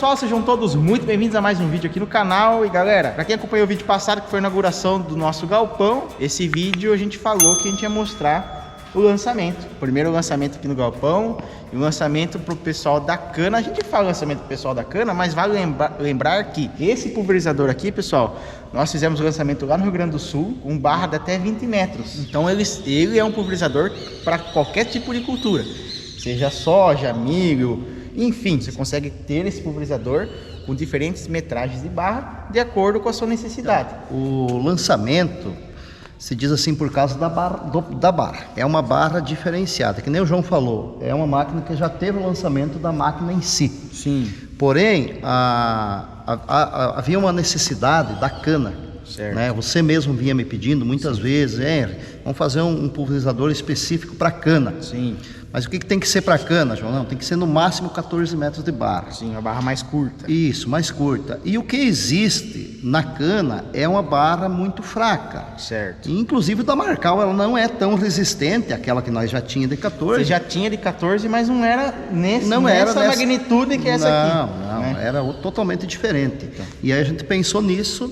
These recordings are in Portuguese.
pessoal, sejam todos muito bem-vindos a mais um vídeo aqui no canal. E galera, pra quem acompanhou o vídeo passado, que foi a inauguração do nosso galpão, esse vídeo a gente falou que a gente ia mostrar o lançamento, o primeiro lançamento aqui no galpão e o lançamento pro pessoal da cana. A gente fala lançamento pro pessoal da cana, mas vale lembrar que esse pulverizador aqui, pessoal, nós fizemos o lançamento lá no Rio Grande do Sul, com barra de até 20 metros. Então ele é um pulverizador para qualquer tipo de cultura, seja soja, milho, enfim, você consegue ter esse pulverizador com diferentes metragens de barra de acordo com a sua necessidade. O lançamento se diz assim por causa da barra. É uma barra diferenciada, que nem o João falou, é uma máquina que já teve o lançamento da máquina em si. Sim. Porém, havia uma necessidade da cana. Certo. Né? Você mesmo vinha me pedindo muitas vezes, vamos fazer um pulverizador específico para cana. Sim. Mas o que tem que ser para cana, João? Não, tem que ser no máximo 14 metros de barra. Sim, uma barra mais curta. Isso, mais curta. E o que existe na cana é uma barra muito fraca. Certo. E, inclusive da Marcal, ela não é tão resistente àquela que nós já tinha de 14. Você já tinha de 14, mas não era nessa magnitude que é essa aqui. Não, né? Era totalmente diferente. E aí a gente pensou nisso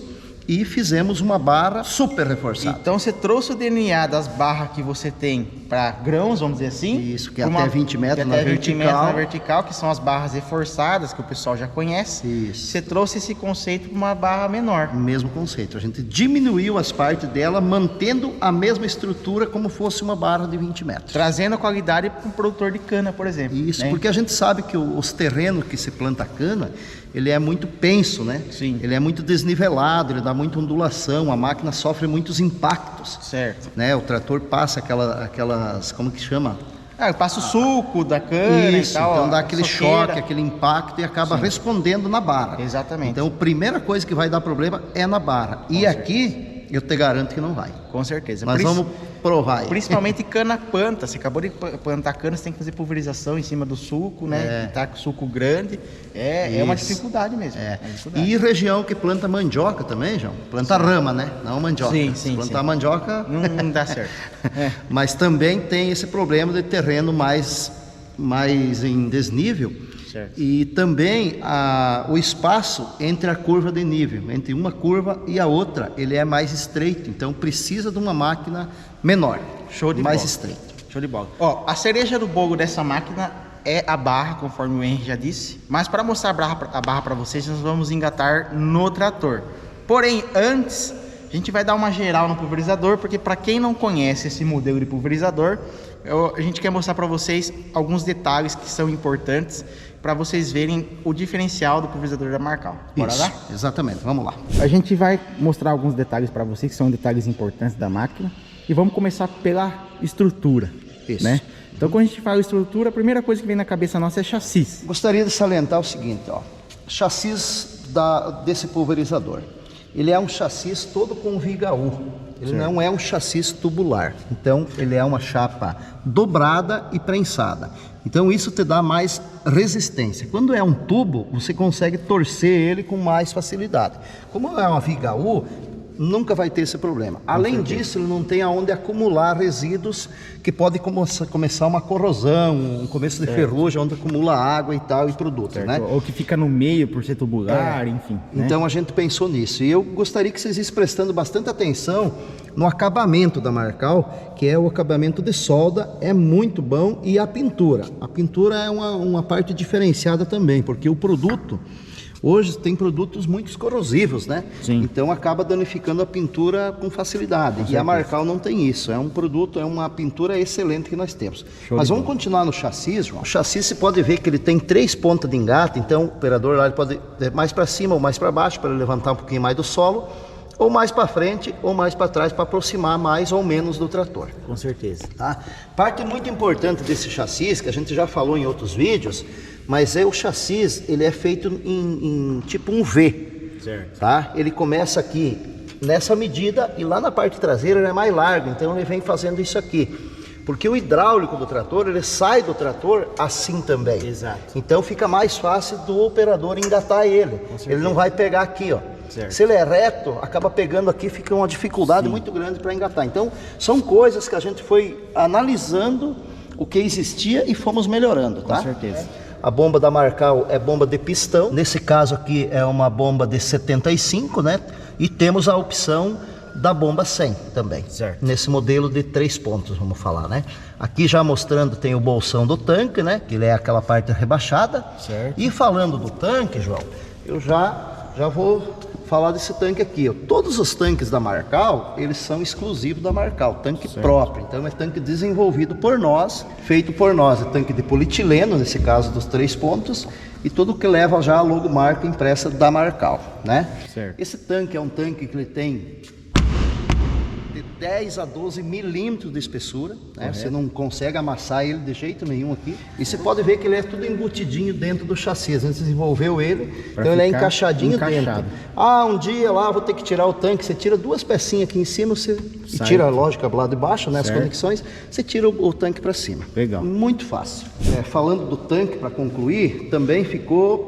e fizemos uma barra super reforçada. Então você trouxe o DNA das barras que você tem para grãos, vamos dizer assim. Isso, que é até 20 metros na vertical. 20 metros na vertical, que são as barras reforçadas, que o pessoal já conhece. Isso. Você trouxe esse conceito para uma barra menor. Mesmo conceito. A gente diminuiu as partes dela, mantendo a mesma estrutura como fosse uma barra de 20 metros. Trazendo a qualidade para um produtor de cana, por exemplo. Isso, né? Porque a gente sabe que os terrenos que se planta cana, ele é muito penso, né? Sim. Ele é muito desnivelado, ele dá muita ondulação, a máquina sofre muitos impactos. Certo. Né? O trator passa aquelas, como que chama? Passa o suco da cana Isso, e tal. então dá aquele choque, aquele impacto e acaba respondendo na barra. Exatamente. Então a primeira coisa que vai dar problema é na barra. E aqui eu te garanto que não vai. Com certeza. Nós vamos provar. Principalmente cana planta. Você acabou de plantar cana, você tem que fazer pulverização em cima do suco, né? Que tá com suco grande. É uma dificuldade mesmo. É uma dificuldade. E região que planta mandioca também, João. Planta rama, né? Não mandioca. Sim. Plantar mandioca não dá certo. Mas também tem esse problema de terreno mais em desnível. Certo. E também o espaço entre a curva de nível, entre uma curva e a outra, ele é mais estreito, então precisa de uma máquina menor, mais estreita. Show de bola. Ó, a cereja do bolo dessa máquina é a barra, conforme o Henry já disse, mas para mostrar a barra para vocês, nós vamos engatar no trator. Porém, antes, a gente vai dar uma geral no pulverizador, porque para quem não conhece esse modelo de pulverizador, a gente quer mostrar para vocês alguns detalhes que são importantes para vocês verem o diferencial do pulverizador da Marcal. Bora lá? Exatamente, vamos lá. A gente vai mostrar alguns detalhes para vocês, que são detalhes importantes da máquina. E vamos começar pela estrutura. Isso. Né? Então, quando a gente fala estrutura, a primeira coisa que vem na cabeça nossa é chassi. Gostaria de salientar o seguinte, ó. Chassis desse pulverizador. Ele é um chassis todo com viga U. Ele não é um chassis tubular. Então, ele é uma chapa dobrada e prensada. Então, isso te dá mais resistência. Quando é um tubo, você consegue torcer ele com mais facilidade. Como é uma viga U, nunca vai ter esse problema. Além disso, ele não tem aonde acumular resíduos que pode começar uma corrosão, um começo de ferrugem, onde acumula água e tal, e produtos, né? Ou que fica no meio por ser tubular, enfim. Então a gente pensou nisso. E eu gostaria que vocês estejam prestando bastante atenção no acabamento da Marcal, que é o acabamento de solda, é muito bom, e a pintura. A pintura é uma parte diferenciada também, porque o produto... Hoje tem produtos muito corrosivos, né? Sim. Então acaba danificando a pintura com facilidade. E a Marcal não tem isso. É um produto, é uma pintura excelente que nós temos. Mas vamos continuar no chassi, João. O chassi você pode ver que ele tem 3 pontas de engate. Então o operador lá ele pode ir mais para cima ou mais para baixo para levantar um pouquinho mais do solo, ou mais para frente ou mais para trás para aproximar mais ou menos do trator. Com certeza. Tá? Parte muito importante desse chassi, que a gente já falou em outros vídeos, mas o chassi, ele é feito em tipo um V. Certo. Tá? Ele começa aqui nessa medida e lá na parte traseira ele é mais largo, então ele vem fazendo isso aqui. Porque o hidráulico do trator, ele sai do trator assim também. Exato. Então fica mais fácil do operador engatar ele. Ele não vai pegar aqui, ó. Certo. Se ele é reto, acaba pegando aqui, fica uma dificuldade muito grande para engatar. Então são coisas que a gente foi analisando o que existia e fomos melhorando, tá? Com certeza. A bomba da Marcal é bomba de pistão. Nesse caso aqui é uma bomba de 75, né? E temos a opção da bomba 100 também. Certo. Nesse modelo de 3 pontos, vamos falar, né? Aqui já mostrando tem o bolsão do tanque, né? Que ele é aquela parte rebaixada. Certo. E falando do tanque, João, eu já vou falar desse tanque aqui, ó. Todos os tanques da Marcal, eles são exclusivos da Marcal, tanque próprio. Então é tanque desenvolvido por nós, feito por nós. É tanque de polietileno, nesse caso dos 3 pontos, e tudo que leva já a logomarca impressa da Marcal, né? Certo. Esse tanque é um tanque que ele tem de 10 a 12 milímetros de espessura, né? Você não consegue amassar ele de jeito nenhum aqui. E você pode ver que ele é tudo embutidinho dentro do chassi. A gente desenvolveu ele, então ele é encaixadinho dentro. Ah, um dia lá vou ter que tirar o tanque. Você tira 2 pecinhas aqui em cima, e tira, lógico, lá de baixo, né? As conexões. Você tira o tanque para cima. Legal. Muito fácil. Falando do tanque, para concluir, também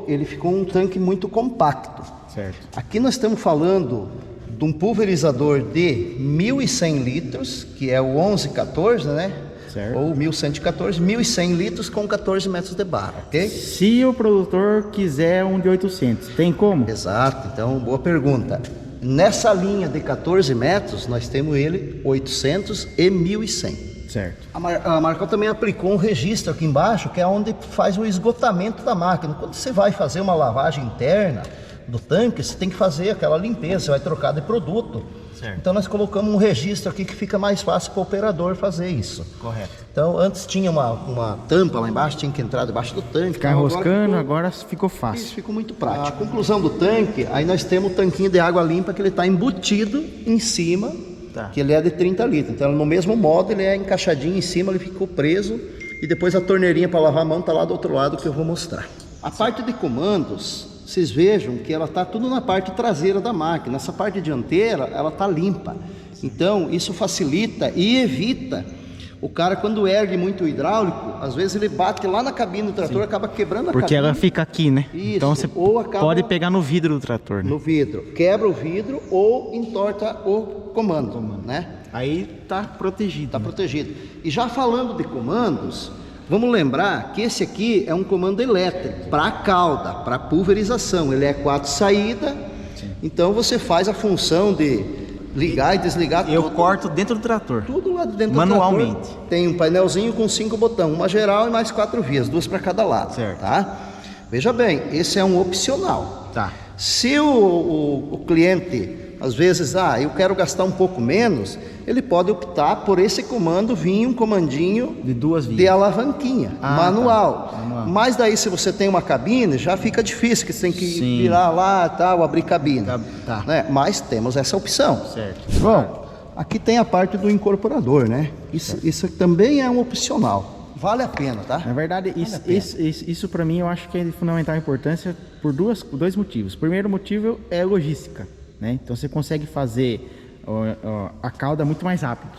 ele ficou um tanque muito compacto. Certo. Aqui nós estamos falando de um pulverizador de 1.100 litros, que é o 1114, né? Certo. Ou 1114, 1.100 litros com 14 metros de barra, ok? Se o produtor quiser um de 800, tem como? Exato, então boa pergunta. Nessa linha de 14 metros, nós temos ele 800 e 1.100. Certo. A Marcal também aplicou um registro aqui embaixo, que é onde faz o esgotamento da máquina. Quando você vai fazer uma lavagem interna do tanque, você tem que fazer aquela limpeza, você vai trocar de produto. Certo. Então nós colocamos um registro aqui que fica mais fácil para o operador fazer isso. Correto. Então antes tinha uma tampa lá embaixo, tinha que entrar debaixo do tanque. Ficar enroscando, agora ficou fácil. Isso ficou muito prático. A conclusão do tanque, aí nós temos o tanquinho de água limpa que ele está embutido em cima, que ele é de 30 litros. Então no mesmo modo ele é encaixadinho em cima, ele ficou preso e depois a torneirinha para lavar a mão está lá do outro lado que eu vou mostrar. A parte de comandos, vocês vejam que ela está tudo na parte traseira da máquina. Essa parte dianteira, ela está limpa. Então, isso facilita e evita o cara, quando ergue muito o hidráulico, às vezes ele bate lá na cabine do trator, acaba quebrando a cabine. Porque ela fica aqui, né? Isso. Então você pode pegar no vidro do trator, né? No vidro. Quebra o vidro ou entorta o comando, né? Aí tá protegido. Tá protegido. E já falando de comandos, vamos lembrar que esse aqui é um comando elétrico para cauda, para pulverização. Ele é 4 saídas, então você faz a função de ligar e desligar. Eu corto dentro do trator. Tudo lá dentro manualmente. Do trator. Tem um painelzinho com 5 botões, uma geral e mais 4 vias, 2 para cada lado. Certo. Tá? Veja bem, esse é um opcional. Tá. Se o cliente, às vezes, eu quero gastar um pouco menos, ele pode optar por esse comando vir um comandinho de 2 vias, de alavanquinha, manual. Tá. Manual. Mas daí se você tem uma cabine, já fica difícil, que você tem que virar lá, tal, abrir cabine. Tá. Né? Mas temos essa opção. Certo. Bom, aqui tem a parte do incorporador, né? Isso também é um opcional. Vale a pena, tá? Na verdade, isso para mim eu acho que é de fundamental importância por dois motivos. O primeiro motivo é logística, né? Então você consegue fazer a cauda muito mais rápido.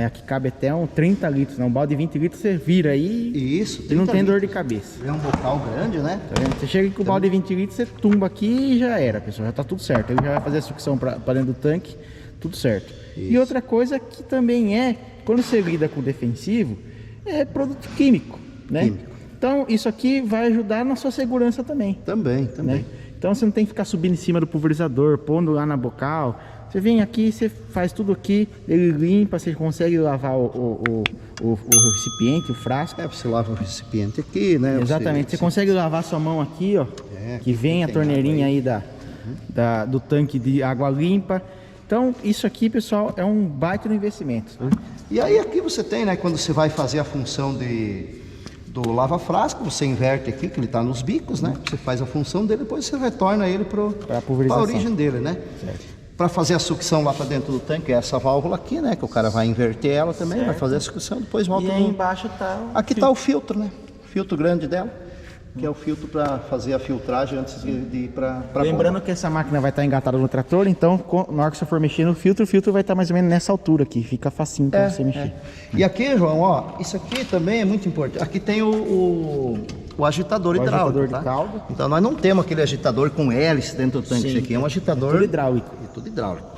Aqui cabe até 30 litros, né? Um balde de 20 litros você vira aí e não tem dor de cabeça. É um bocal grande, né? Tá vendo? Você chega com o balde de 20 litros, você tumba aqui e já era, pessoal. Já tá tudo certo. Ele já vai fazer a sucção para dentro do tanque, tudo certo. Isso. E outra coisa que também quando você lida com defensivo, é produto químico, né? Então isso aqui vai ajudar na sua segurança também. Também. Né? Então você não tem que ficar subindo em cima do pulverizador, pondo lá na bocal. Você vem aqui, você faz tudo aqui, ele limpa, você consegue lavar o recipiente, o frasco. Você lava o recipiente aqui, né? Exatamente, você consegue lavar sua mão aqui, ó, que vem a torneirinha aí do tanque de água limpa. Então isso aqui, pessoal, é um baita no investimento. E aí aqui você tem, né, quando você vai fazer a função do lava-frasco, você inverte aqui, que ele está nos bicos, né? Você faz a função dele, depois você retorna ele para a origem dele, né? Para fazer a sucção lá para dentro do tanque, é essa válvula aqui, né? Que o cara vai inverter ela também, vai fazer a sucção, depois volta. E aí embaixo tá aqui está o filtro, né? O filtro grande dela, que é o filtro para fazer a filtragem antes de ir para lembrando que essa máquina vai estar engatada no trator, então na hora que você for mexer no filtro, o filtro vai estar mais ou menos nessa altura aqui, fica facinho para você mexer. E aqui, João, ó, isso aqui também é muito importante. Aqui tem o agitador hidráulico, de cauda. Então nós não temos aquele agitador com hélice dentro do tanque. Isso aqui é um agitador tudo hidráulico. Tudo hidráulico.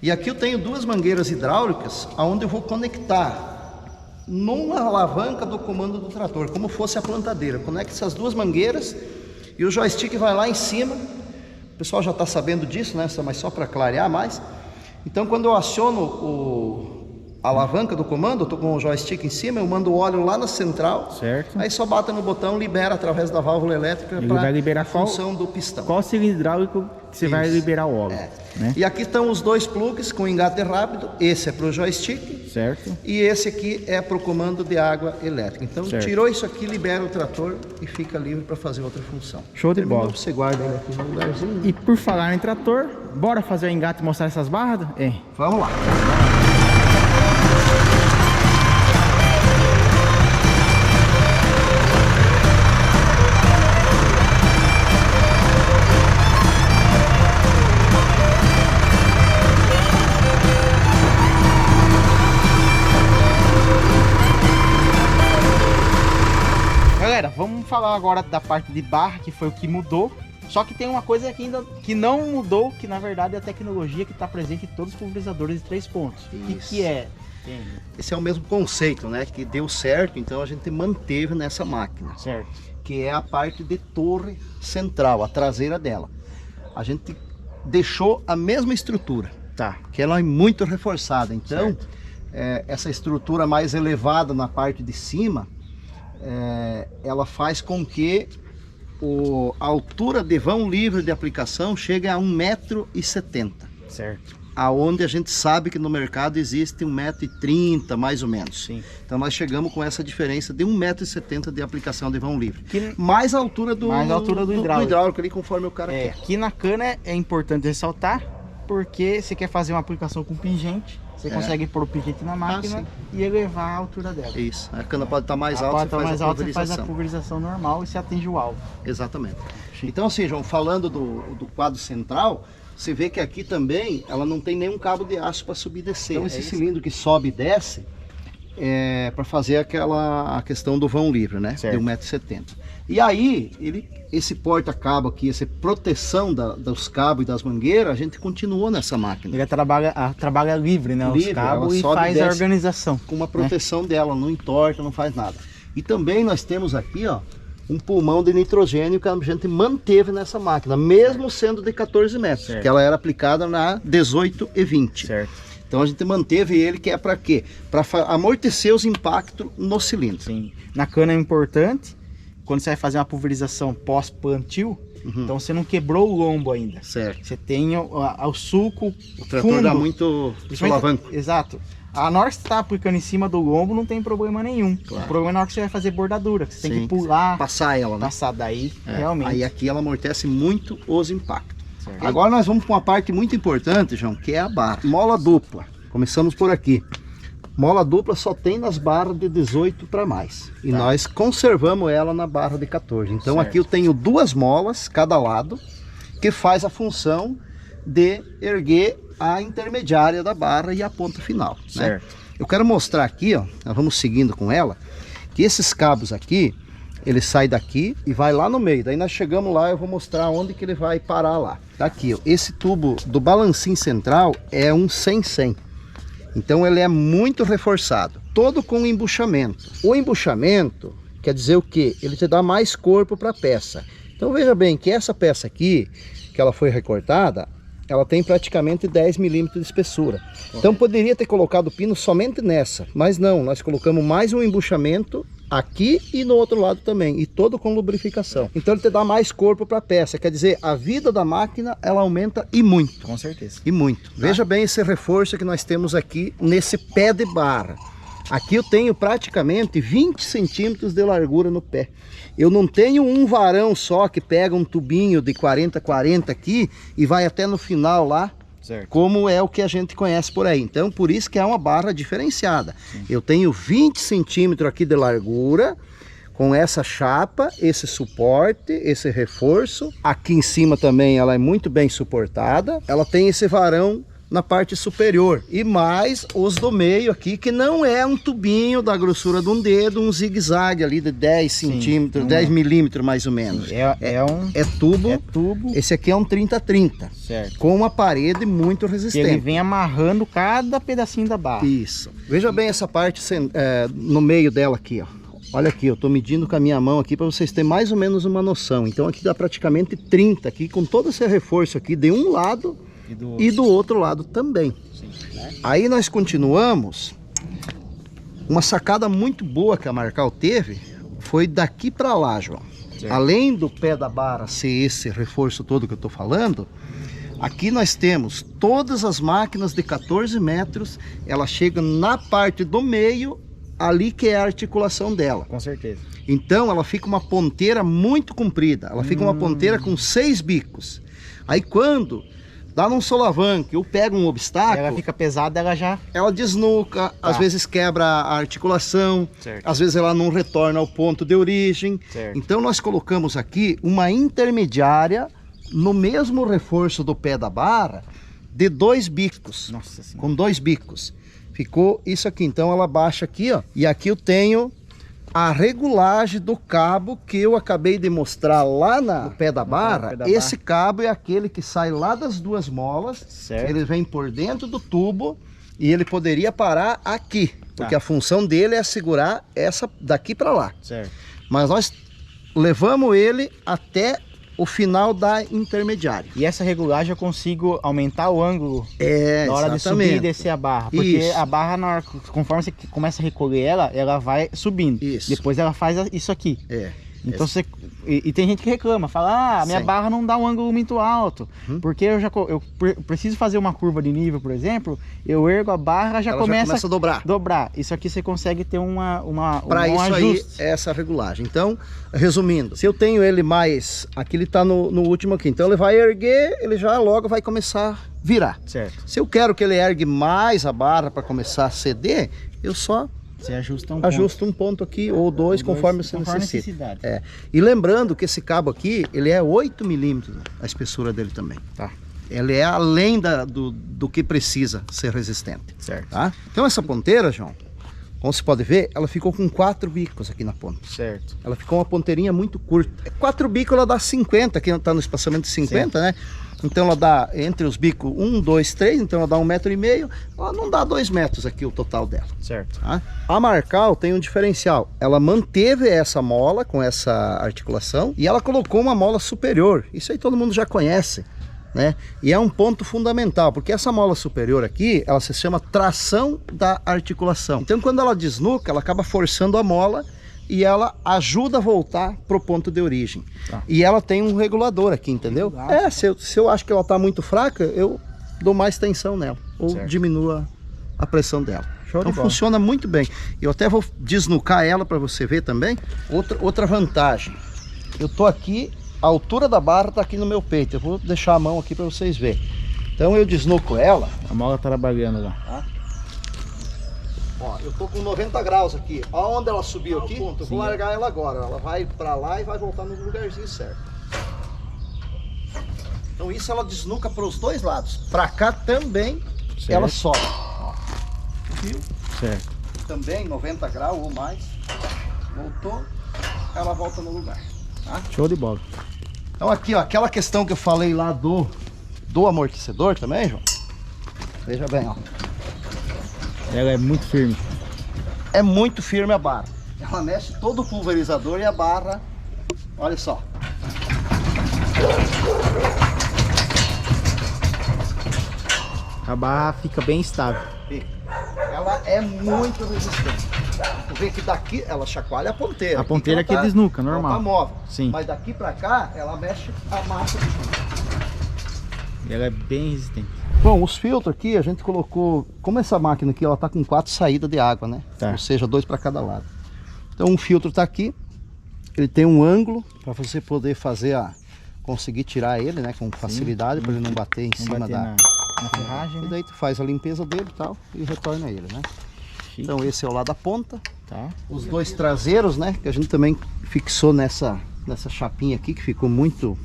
E aqui eu tenho 2 mangueiras hidráulicas, onde eu vou conectar numa alavanca do comando do trator, como fosse a plantadeira. Conecta essas duas mangueiras e o joystick vai lá em cima. O pessoal já está sabendo disso, né? Mas só para clarear mais. Então, quando eu aciono a alavanca do comando, eu estou com o joystick em cima, eu mando o óleo lá na central. Certo. Aí só bata no botão, libera através da válvula elétrica para a função do pistão. Qual cilindro hidráulico que você vai liberar o óleo? Né? E aqui estão os dois plugs com engate rápido. Esse é para o joystick. Certo. E esse aqui é para o comando de água elétrica. Então, tirou isso aqui, libera o trator e fica livre para fazer outra função. Show de bola. Você guarda ele aqui no lugarzinho. E por falar em trator, bora fazer o engate e mostrar essas barras? Vamos lá. Galera, vamos falar agora da parte de barra, que foi o que mudou. Só que tem uma coisa aqui ainda que não mudou, que na verdade é a tecnologia que está presente em todos os pulverizadores de 3 pontos. E que é? Esse é o mesmo conceito, né? Que deu certo, então a gente manteve nessa máquina. Certo. Que é a parte de torre central, a traseira dela. A gente deixou a mesma estrutura. Tá. Que ela é muito reforçada. Então, essa estrutura mais elevada na parte de cima, ela faz com que a altura de vão livre de aplicação chegue a 1,70 m. Certo. Aonde a gente sabe que no mercado existe 1,30 m mais ou menos. Sim. Então nós chegamos com essa diferença de 1,70 m de aplicação de vão livre. Mais a altura do hidráulico ali, conforme o cara quer. Aqui na cana é importante ressaltar, porque você quer fazer uma aplicação com pingente, você consegue pôr o pingente na máquina e elevar a altura dela. Isso, a cana pode estar mais alta, você faz a pulverização normal e você atinge o alvo. Exatamente. Então assim, João, falando do quadro central, você vê que aqui também ela não tem nenhum cabo de aço para subir e descer. Então esse cilindro que sobe e desce é para fazer a questão do vão livre, né? Certo. De 1,70 m. E aí, esse porta-cabo aqui, essa proteção dos cabos e das mangueiras, a gente continuou nessa máquina. Ele trabalha livre, né? Livre, os cabos e sobe faz e a organização. Com uma proteção dela, não entorta, não faz nada. E também nós temos aqui, ó, um pulmão de nitrogênio que a gente manteve nessa máquina, mesmo sendo de 14 metros, que ela era aplicada na 18 e 20. Certo. Então a gente manteve ele, que é para quê? Para amortecer os impactos no cilindro. Sim. Na cana é importante, quando você vai fazer uma pulverização pós-plantio, então você não quebrou o lombo ainda. Certo. Você tem o sulco O trator fundo. dá muito solavanco. Exato. A hora que você está aplicando em cima do lombo não tem problema nenhum. Claro. O problema é na hora que você vai fazer bordadura, que você tem que pular, passar ela, né? passar daí, realmente. Aí aqui ela amortece muito os impactos. Certo. Agora nós vamos para uma parte muito importante, João, que é a barra. Mola dupla. Começamos por aqui. Mola dupla só tem nas barras de 18 para mais. E nós conservamos ela na barra de 14. Então aqui eu tenho duas molas, cada lado, que faz a função de erguer a intermediária da barra e a ponta final. Certo. Né? Eu quero mostrar aqui, ó, nós vamos seguindo com ela, que esses cabos aqui, ele sai daqui e vai lá no meio. Daí nós chegamos lá, eu vou mostrar onde que ele vai parar lá. Daqui, ó, esse tubo do balancinho central é um 100-100. Então ele é muito reforçado, todo com embuchamento. O embuchamento quer dizer o quê? Ele te dá mais corpo para a peça. Então veja bem que essa peça aqui, que ela foi recortada, ela tem praticamente 10 milímetros de espessura. Então poderia ter colocado o pino somente nessa, mas não, nós colocamos mais um embuchamento aqui e no outro lado também, e todo com lubrificação. Então ele te dá mais corpo para a peça, quer dizer, a vida da máquina ela aumenta e muito. Com certeza. E muito. Veja bem esse reforço que nós temos aqui nesse pé de barra. Aqui eu tenho praticamente 20 centímetros de largura no pé. Eu não tenho um varão só que pega um tubinho de 40-40 aqui e vai até no final lá, certo, como é o que a gente conhece por aí. Então, por isso que é uma barra diferenciada. Sim. Eu tenho 20 centímetros aqui de largura, com essa chapa, esse suporte, esse reforço. Aqui em cima também ela é muito bem suportada. Ela tem esse varão na parte superior. E mais os do meio aqui, que não é um tubinho da grossura de um dedo, um zigue-zague ali de 10 centímetros, 10 milímetros mais ou menos. Sim, é tubo. É tubo. Esse aqui é um 30-30. Certo. Com uma parede muito Que resistente. ele vem amarrando cada pedacinho da barra. Isso. Veja bem essa parte no meio dela aqui, ó. Olha aqui, eu tô medindo com a minha mão aqui para vocês terem mais ou menos uma noção. Então aqui dá praticamente 30 aqui, com todo esse reforço aqui de um lado e do outro lado também. Sim, né? Aí nós continuamos. Uma sacada muito boa que a Marcal teve foi daqui para lá, João. Certo. Além do pé da barra ser esse reforço todo que eu tô falando, aqui nós temos todas as máquinas de 14 metros. Ela chega na parte do meio, ali que é a articulação dela. Com certeza. Então ela fica uma ponteira muito comprida. Ela fica uma ponteira com 6 bicos. Aí quando dá num solavanque ou pega um obstáculo, Ela fica pesada, ela desnuca, às vezes quebra a articulação, Certo. às vezes ela não retorna ao ponto de origem. Certo. Então nós colocamos aqui uma intermediária no mesmo reforço do pé da barra de 2 bicos. Nossa Senhora. Com 2 bicos. Ficou isso aqui. Então ela baixa aqui, ó. E aqui eu tenho a regulagem do cabo que eu acabei de mostrar lá no pé da barra. Esse cabo é aquele que sai lá das 2 molas. Certo. Ele vem por dentro do tubo e ele poderia parar aqui. Porque a função dele é segurar essa daqui para lá. Certo. Mas nós levamos ele até o final da intermediária. E essa regulagem eu consigo aumentar o ângulo na hora de subir e descer a barra. Porque Isso. a barra, na hora, conforme você começa a recolher ela vai subindo. Isso. Depois ela faz isso aqui. É. Então você... E tem gente que reclama, fala, a minha Sim. barra não dá um ângulo muito alto. Porque eu preciso fazer uma curva de nível, por exemplo, eu ergo a barra, Ela começa a dobrar. Isso aqui você consegue ter um Para isso ajuste. aí, essa regulagem. Então, resumindo, se eu tenho ele mais... Aqui ele está no último aqui. Então ele vai erguer, ele já logo vai começar a virar. Certo. Se eu quero que ele ergue mais a barra para começar a ceder, eu só Você ajusta um ponto aqui ou dois, conforme você necessita. necessidade. E lembrando que esse cabo aqui, ele é 8 milímetros, a espessura dele também. Tá. Ele é além do que precisa ser resistente. Certo. Tá? Então essa ponteira, João, como você pode ver, ela ficou com 4 bicos aqui na ponta. Certo. Ela ficou uma ponteirinha muito curta. 4 bicos ela dá 50, aqui está no espaçamento de 50, né? Então ela dá entre os bicos 1, 2, 3, então ela dá 1,5 m. Ela não dá 2 metros aqui o total dela. Certo. Tá? A Marcal tem um diferencial. Ela manteve essa mola com essa articulação e ela colocou uma mola superior. Isso aí todo mundo já conhece, né? E é um ponto fundamental, porque essa mola superior aqui, ela se chama tração da articulação. Então quando ela desnuca, ela acaba forçando a mola e ela ajuda a voltar pro ponto de origem. Tá. E ela tem um regulador aqui, entendeu? Se eu acho que ela tá muito fraca, eu dou mais tensão nela ou diminuo a pressão dela. Então funciona muito bem. Eu até vou desnucar ela para você ver também. Outra vantagem. Eu tô aqui, a altura da barra tá aqui no meu peito. Eu vou deixar a mão aqui para vocês verem. Então eu desnuco ela. A mola tá trabalhando lá. Tá? Ó, eu tô com 90 graus aqui. Ó, onde ela subiu aqui, eu vou largar ela agora. Ela vai para lá e vai voltar no lugarzinho certo. Então isso ela desnuca para os dois lados. Para cá também ela sobe. Ó, viu? Certo. Também 90 graus ou mais. Voltou, ela volta no lugar. Tá? Show de bola. Então aqui, ó, aquela questão que eu falei lá do amortecedor também, João. Veja bem, ó. Ela é muito firme. É muito firme a barra. Ela mexe todo o pulverizador e a barra, olha só. A barra fica bem estável. Ela é muito resistente. Tu vê que daqui ela chacoalha a ponteira. A ponteira aqui desnuca, normal. Ela tá móvel. Sim. Mas daqui pra cá, ela mexe a massa do chão. E ela é bem resistente. Bom, os filtros aqui a gente colocou, como essa máquina aqui ela tá com 4 saídas de água, né? Tá. Ou seja, 2 para cada lado. Então um filtro tá aqui, ele tem um ângulo para você poder conseguir tirar ele, né, com facilidade, para ele não bater em cima na ferragem, E né? daí tu faz a limpeza dele e tal e retorna ele, né? Então esse é o lado da ponta. Tá. Os dois traseiros, né, que a gente também fixou nessa chapinha aqui, que ficou muito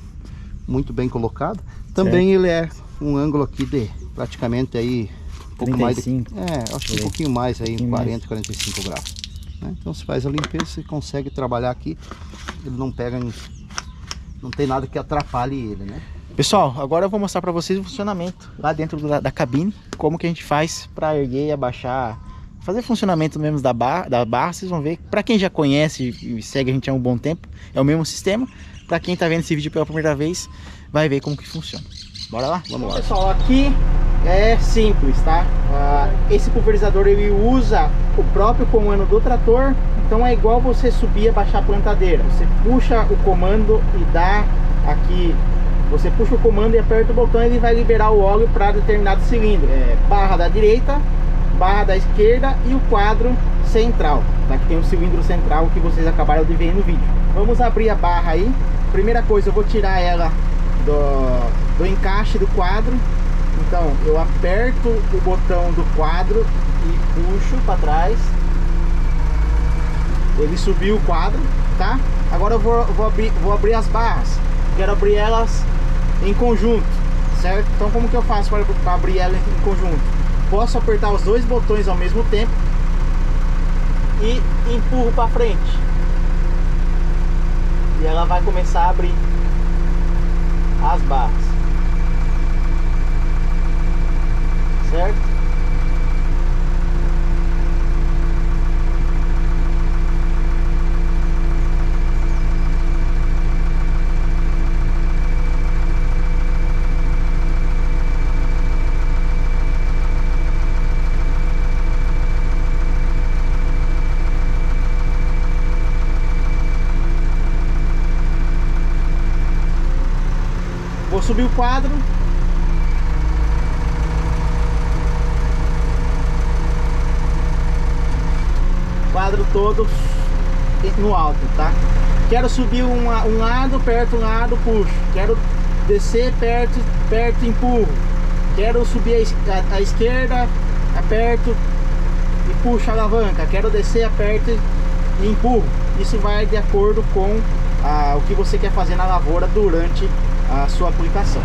bem colocado. Também ele é um ângulo aqui de praticamente aí um pouco 35. mais de, acho que um pouquinho mais aí, 40, 45 graus. Né? Então você faz a limpeza, você consegue trabalhar aqui, ele não pega, não tem nada que atrapalhe ele, né? Pessoal, agora eu vou mostrar para vocês o funcionamento lá dentro da cabine, como que a gente faz para erguer e abaixar, fazer funcionamento mesmo da barra. Vocês vão ver, para quem já conhece e segue a gente há um bom tempo, é o mesmo sistema. Para quem tá vendo esse vídeo pela primeira vez, vai ver como que funciona. Bora lá? Vamos lá. Pessoal, aqui é simples, tá? Esse pulverizador ele usa o próprio comando do trator, então é igual você subir e baixar a plantadeira. Você puxa o comando e dá aqui, você puxa o comando e aperta o botão e ele vai liberar o óleo para determinado cilindro. Barra da direita, barra da esquerda e o quadro central, tá? Que tem o cilindro central que vocês acabaram de ver no vídeo. Vamos abrir a barra aí. Primeira coisa, eu vou tirar ela do encaixe do quadro. Então eu aperto o botão do quadro e puxo para trás. Ele subiu o quadro, tá? Agora eu vou abrir as barras. Quero abrir elas em conjunto, certo? Então como que eu faço para abrir ela em conjunto? Posso apertar os dois botões ao mesmo tempo e empurro para frente. E ela vai começar a abrir as barras, certo? Vou subir o quadro. Quadro todo no alto, tá? Quero subir um lado, aperto um lado, puxo. Quero descer, perto, empurro. Quero subir a esquerda, aperto e puxo a alavanca. Quero descer, aperto e empurro. Isso vai de acordo com o que você quer fazer na lavoura durante a sua aplicação.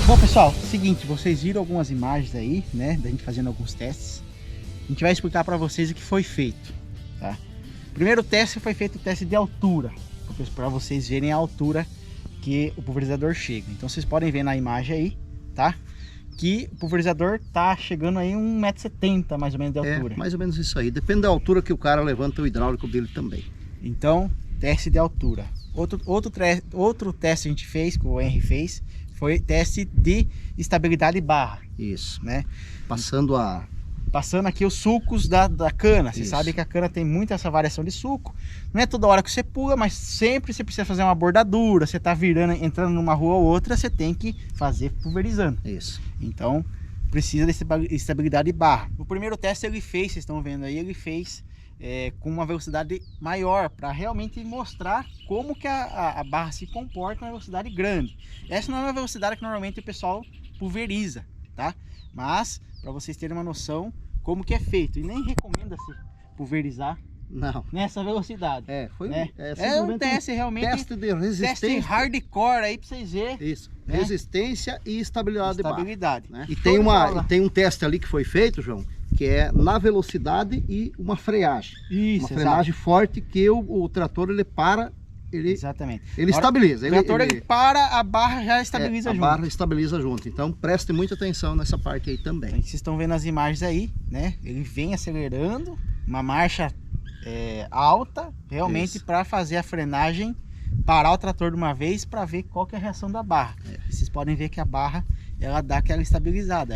Bom, pessoal, seguinte, vocês viram algumas imagens aí, né, da gente fazendo alguns testes. A gente vai explicar para vocês o que foi feito, tá? Primeiro teste foi feito o teste de altura, para vocês verem a altura que o pulverizador chega. Então vocês podem ver na imagem aí, tá? Que o pulverizador tá chegando aí 1,70 m mais ou menos de altura. É, mais ou menos isso aí. Depende da altura que o cara levanta o hidráulico dele também. Então, teste de altura. Outro teste que a gente fez, que o Henry fez, foi teste de estabilidade barra. Isso, né? Passando a passando aqui os sucos da cana. Você Isso. sabe que a cana tem muita essa variação de suco. Não é toda hora que você pula, mas sempre você precisa fazer uma bordadura. Você tá virando, entrando numa rua ou outra, você tem que fazer pulverizando. Isso. Então, precisa de estabilidade de barra. O primeiro teste ele fez, vocês estão vendo aí, ele fez com uma velocidade maior, para realmente mostrar como que a barra se comporta na velocidade grande. Essa não é uma velocidade que normalmente o pessoal pulveriza, tá? Mas, para vocês terem uma noção como que é feito, e nem recomenda-se pulverizar Não. nessa velocidade. Foi né? simplesmente um teste realmente, teste de resistência. teste hardcore aí para vocês verem. Isso. Né? Resistência e estabilidade de barra. Estabilidade. Né? Show E de bola. tem um teste ali que foi feito, João, que é na velocidade e uma freagem. Isso, Uma frenagem forte que o trator ele para, exatamente. ele estabiliza. O trator ele para, a barra já estabiliza a junto. barra estabiliza junto. Então preste muita atenção nessa parte aí também. Então, vocês estão vendo as imagens aí, né? Ele vem acelerando, uma marcha alta, realmente para fazer a frenagem, parar o trator de uma vez para ver qual que é a reação da barra. Vocês podem ver que a barra ela dá aquela estabilizada,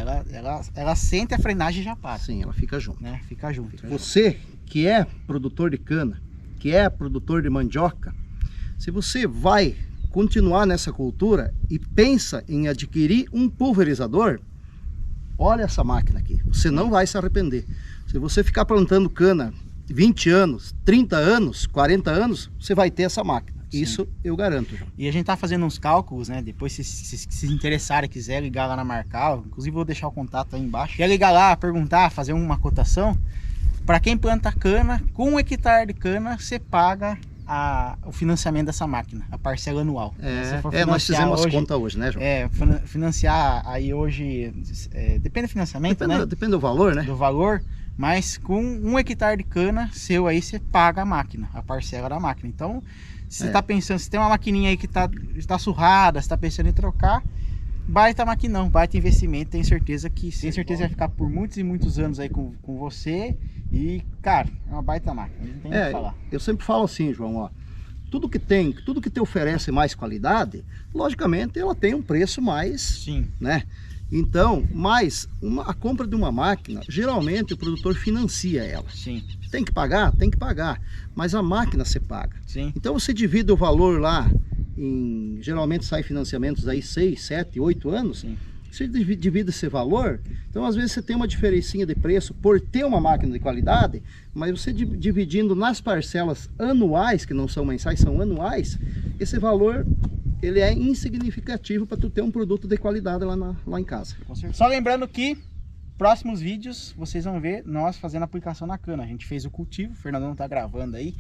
ela sente a frenagem e já para. Sim, ela fica junto. Né? Fica junto. Você que é produtor de cana, que é produtor de mandioca, se você vai continuar nessa cultura e pensa em adquirir um pulverizador, olha essa máquina aqui, você não vai se arrepender. Se você ficar plantando cana 20 anos, 30 anos, 40 anos, você vai ter essa máquina. Sim. Isso eu garanto, João. E a gente tá fazendo uns cálculos, né? Depois se interessarem, quiser ligar lá na Marcal, inclusive vou deixar o contato aí embaixo. Quer ligar lá, perguntar, fazer uma cotação? Para quem planta cana, com 1 hectare de cana, você paga o financiamento dessa máquina, a parcela anual. Nós fizemos as contas hoje, né, João? Financiar aí hoje, depende do financiamento, né? Depende do valor, né? Do valor, mas com 1 hectare de cana seu aí, você paga a máquina, a parcela da máquina. Então, se você tá pensando, se tem uma maquininha aí que está surrada, você tá pensando em trocar, baita maquinão, baita investimento, tenho certeza que vai ficar por muitos e muitos anos aí com você. E, cara, é uma baita máquina, não tem o que falar. Eu sempre falo assim, João, ó, tudo que te oferece mais qualidade, logicamente ela tem um preço mais, sim, né? Então, mas a compra de uma máquina, geralmente o produtor financia ela. Sim. Tem que pagar? Tem que pagar, mas a máquina você paga. Sim. Então você divide o valor lá, geralmente sai financiamentos aí 6, 7, 8 anos. Sim. Você divide esse valor, então às vezes você tem uma diferencinha de preço por ter uma máquina de qualidade, mas você dividindo nas parcelas anuais, que não são mensais, são anuais, esse valor ele é insignificativo para tu ter um produto de qualidade lá em casa. Só lembrando que próximos vídeos vocês vão ver nós fazendo a aplicação na cana. A gente fez o cultivo, o Fernandão tá gravando aí,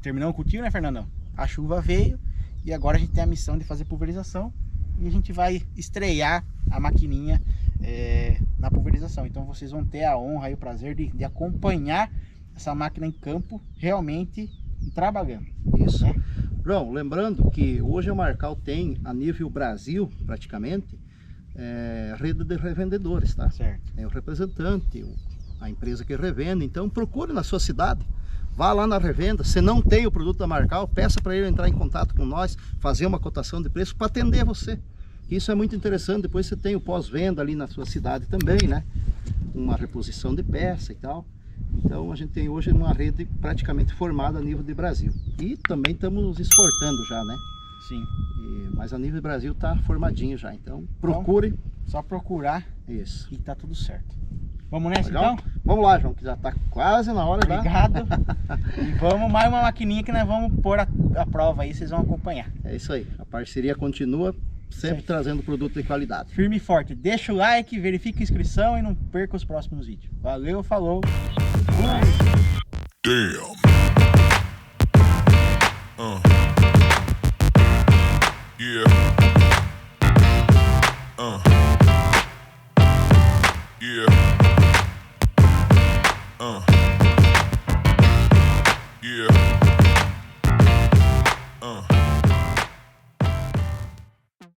terminou o cultivo, né, Fernandão? A chuva veio e agora a gente tem a missão de fazer pulverização. E a gente vai estrear a maquininha na pulverização. Então vocês vão ter a honra e o prazer de acompanhar essa máquina em campo, realmente trabalhando. Isso. Né? João, lembrando que hoje a Marcal tem, a nível Brasil, praticamente, rede de revendedores, tá? Certo. Tem o representante, a empresa que revende. Então procure na sua cidade. Vá lá na revenda, se não tem o produto da Marcal, peça para ele entrar em contato com nós, fazer uma cotação de preço para atender você. Isso é muito interessante, depois você tem o pós-venda ali na sua cidade também, né? Uma reposição de peça e tal. Então a gente tem hoje uma rede praticamente formada a nível de Brasil. E também estamos exportando já, né? Sim. Mas a nível de Brasil está formadinho já, então procure. Só procurar isso. E tá tudo certo. Vamos nessa Legal? então? Vamos lá, João, que já está quase na hora. Obrigado. E vamos mais uma maquininha que nós vamos pôr a prova aí, vocês vão acompanhar. É isso aí, a parceria continua, sempre trazendo produto de qualidade. Firme e forte, deixa o like, verifica a inscrição e não perca os próximos vídeos. Valeu, falou. Damn. Yeah.